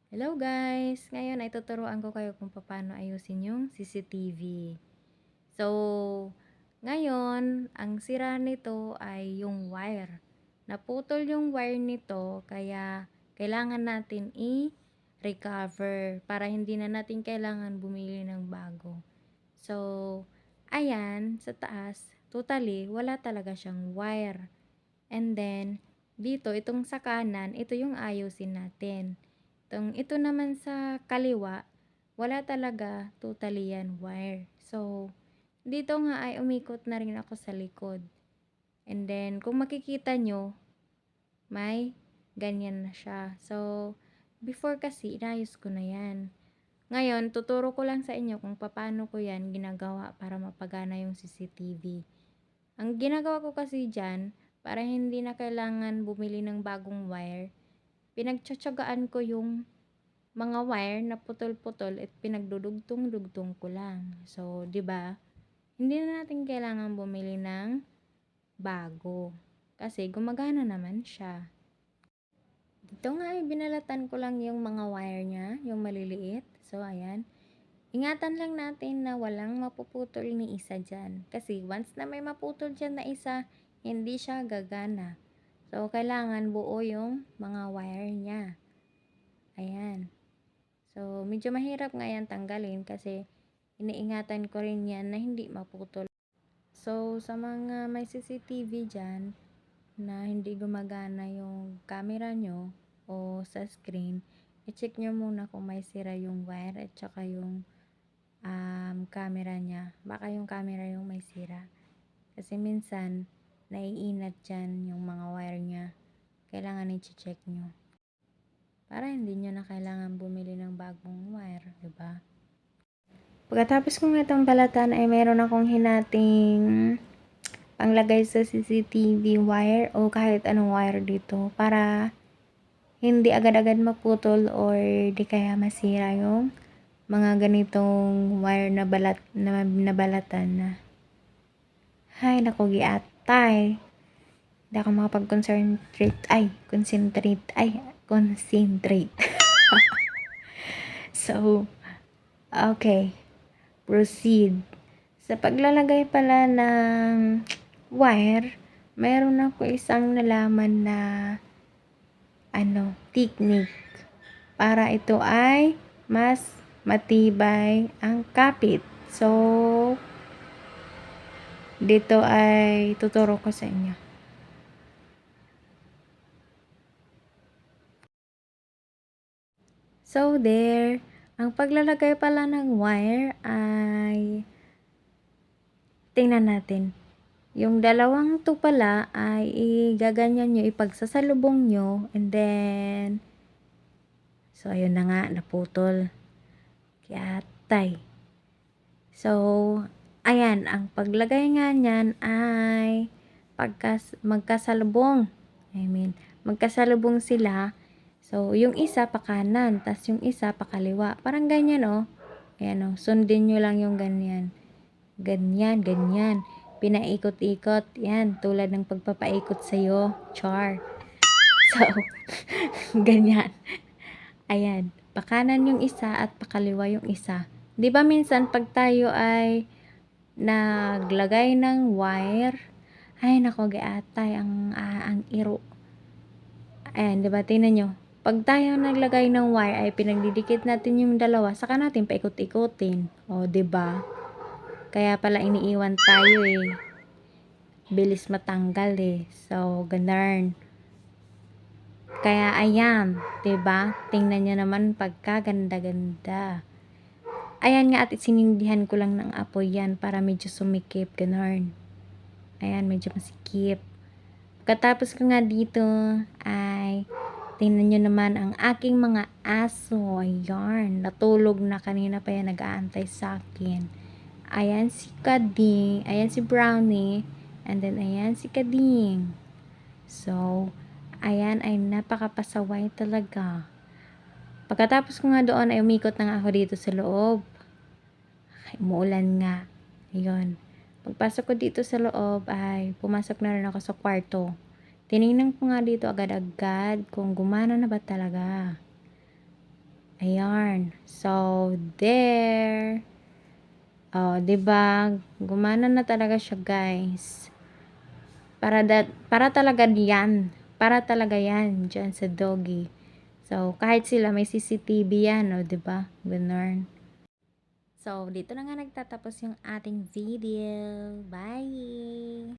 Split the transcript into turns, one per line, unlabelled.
Hello guys! Ngayon ay tuturuan ko kayo kung paano ayusin yung CCTV. So, ngayon, ang sira nito ay yung wire. Naputol yung wire nito kaya kailangan natin i-recover para hindi na natin kailangan bumili ng bago. So, ayan, sa taas, totally, wala talaga siyang wire. And then, dito, itong sa kanan, ito yung ayusin natin. Ito naman sa kaliwa, wala talaga totally yan wire. So, dito nga ay umikot na rin ako sa likod. And then, kung makikita nyo, may ganyan na siya. So, before kasi, inayos ko na yan. Ngayon, tuturo ko lang sa inyo kung paano ko yan ginagawa para mapagana yung CCTV. Ang ginagawa ko kasi dyan, para hindi na kailangan bumili ng bagong wire, pinagtsatsagaan ko yung mga wire na putol-putol at pinagdudugtong-dugtong ko lang. So, 'di ba? Hindi na natin kailangan bumili ng bago kasi gumagana naman siya. Dito nga ay binalatan ko lang yung mga wire niya, yung maliliit. So, ayan. Ingatan lang natin na walang mapuputol ni isa dyan. Kasi once na may maputol dyan na isa, hindi siya gagana. So, kailangan buo yung mga wire niya. Ayan. So, medyo mahirap nga yan tanggalin kasi iniingatan ko rin yan na hindi maputol. So, sa mga may CCTV dyan na hindi gumagana yung camera nyo o sa screen, i-check nyo muna kung may sira yung wire at saka yung camera niya. Baka yung camera yung may sira. Kasi minsan, naiinat dyan yung mga wire niya. Kailangan i-check nyo. Para hindi nyo na kailangan bumili ng bagong wire, diba? Pagkatapos kong itong balatan ay meron akong hinating panglagay sa CCTV wire o kahit anong wire dito para hindi agad-agad maputol or di kaya masira yung mga ganitong wire na nabalatan na. Hay, naku, giatay. Hindi ako concentrate. So, okay. Proceed. Sa paglalagay pala ng wire, meron ako isang nalaman na technique para ito ay mas matibay ang kapit. So, dito ay tuturo ko sa inyo. So, there. Ang paglalagay pala ng wire ay tingnan natin. Yung dalawang to pala ay igaganyan nyo, ipagsasalubong nyo, and then, so, ayun na nga, naputol. Kiatay. So, ayan, ang paglagay nga niyan ay magkasalubong sila. So, yung isa pa kanan, tas yung isa pa kaliwa. Parang ganyan, oh. Ayan, oh. Sundin nyo lang yung ganyan. Ganyan, ganyan. Pinaikot-ikot. Yan, tulad ng pagpapaikot sa'yo. Char. So, ganyan. Ayan, pakanan yung isa at pakaliwa yung isa. 'Di ba minsan pag tayo ay naglagay ng wire, ay nako giatay ang iro. Ayan, 'di ba tingnan nyo. Pag tayo naglagay ng wire ay pinagdidikit natin yung dalawa, saka natin paikot-ikutin. O, 'di ba? Kaya pala iniiwan tayo eh. Bilis matanggal eh. So, ganun. Kaya ayan, 'di ba? Tingnan niyo naman pagkaganda-ganda. Ayan nga at sinindihan ko lang ng apoy yan para medyo sumikip, ganun. Ayan, medyo masikip. Pagkatapos ko nga dito ay tingnan nyo naman ang aking mga aso. Ayan, natulog na kanina pa yan nag-aantay sa akin. Ayan si Kading, ayan si Brownie, and then ayan si Kading. So, ayan ay napakapasaway talaga. Pagkatapos ko nga doon ay umikot na nga ako dito sa loob. Ay, umuulan nga. Ayun. Pagpasok ko dito sa loob ay pumasok na rin ako sa kwarto. Tinignan ko nga dito agad-agad kung gumana na ba talaga. Ayan. So, there. Oh, 'di ba? Gumana na talaga siya, guys. Para talaga diyan. Para talaga 'yan diyan sa doggy. So, kahit sila may CCTV 'yan, oh, 'di ba? Gano'n. So, dito na nga nagtatapos yung ating video. Bye!